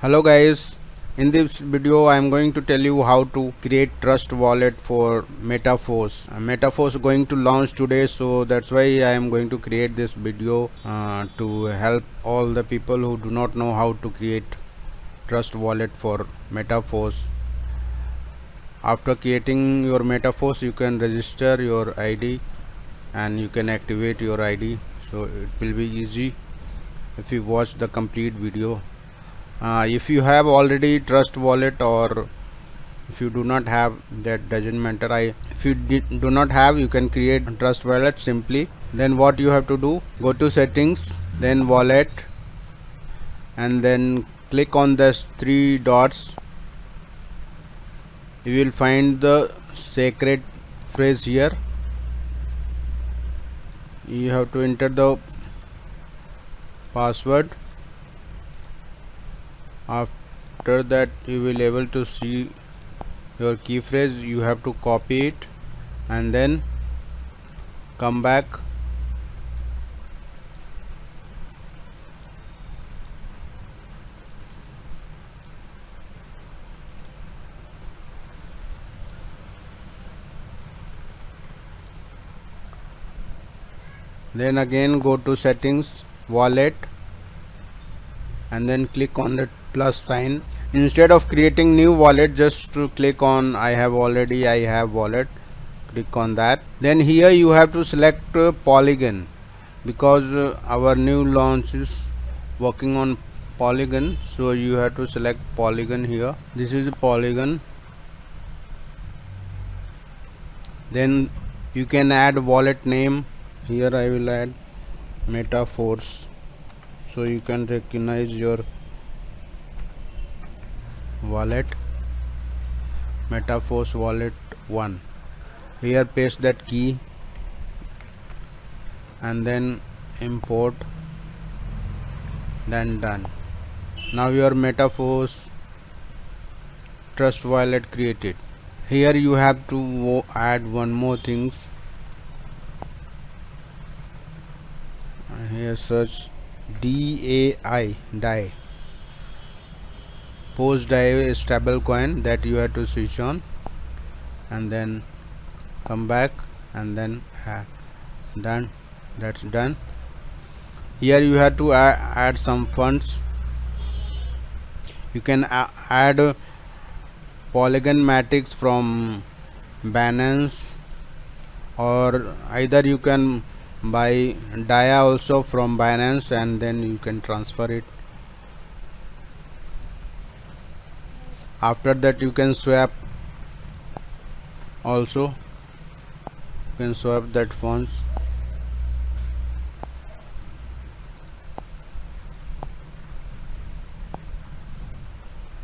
Hello guys, in this video I am going to tell you how to create trust wallet for Metaforce. Metaforce going to launch today, so that's why I am going to create this video to help all the people who do not know how to create trust wallet for Metaforce. After creating your Metaforce, you can register your ID and you can activate your ID, so it will be easy if you watch the complete video. If you have already trust wallet or if you do not have, that doesn't matter. If you do not have, you can create trust wallet simply. Then what you have to do, go to settings, then wallet, and then click on the three dots. You will find the secret phrase here. You have to enter the password. After that you will able to see your key phrase. You have to copy it and then come back, then again go to settings, wallet, and then click on the plus sign. Instead of creating new wallet, just to click on I have wallet, click on that. Then here you have to select Polygon, because our new launch is working on Polygon, so you have to select Polygon here. This is Polygon. Then you can add wallet name. Here I will add Metaforce, so you can recognize your wallet, Metaforce wallet 1. Here paste that key and then import, then done. Now your Metaforce trust wallet created. Here you have to add one more things. Here search DAI post DAI stable coin, that you have to switch on, and then come back and then done. That's done. Here you have to add some funds. You can add Polygon Matics from Binance, or either you can buy DAI also from Binance and then you can transfer it. After that you can swap also, you can swap that funds.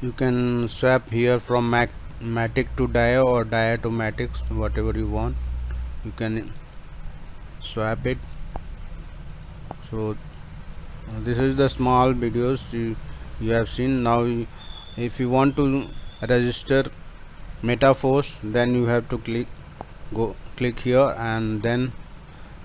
You can swap here from Matic to DAI or DAI to Matics, whatever you want. You can swap it. So this is the small videos you have seen. Now if you want to register Metaforce, then you have to click here and then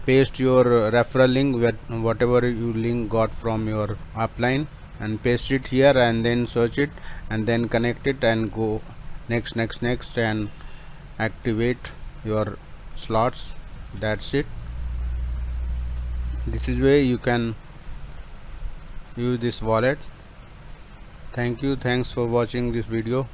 paste your referral link, whatever you link got from your upline, and paste it here and then search it and then connect it and go next and activate your slots. That's it. This is where you can use this wallet. Thanks for watching this video.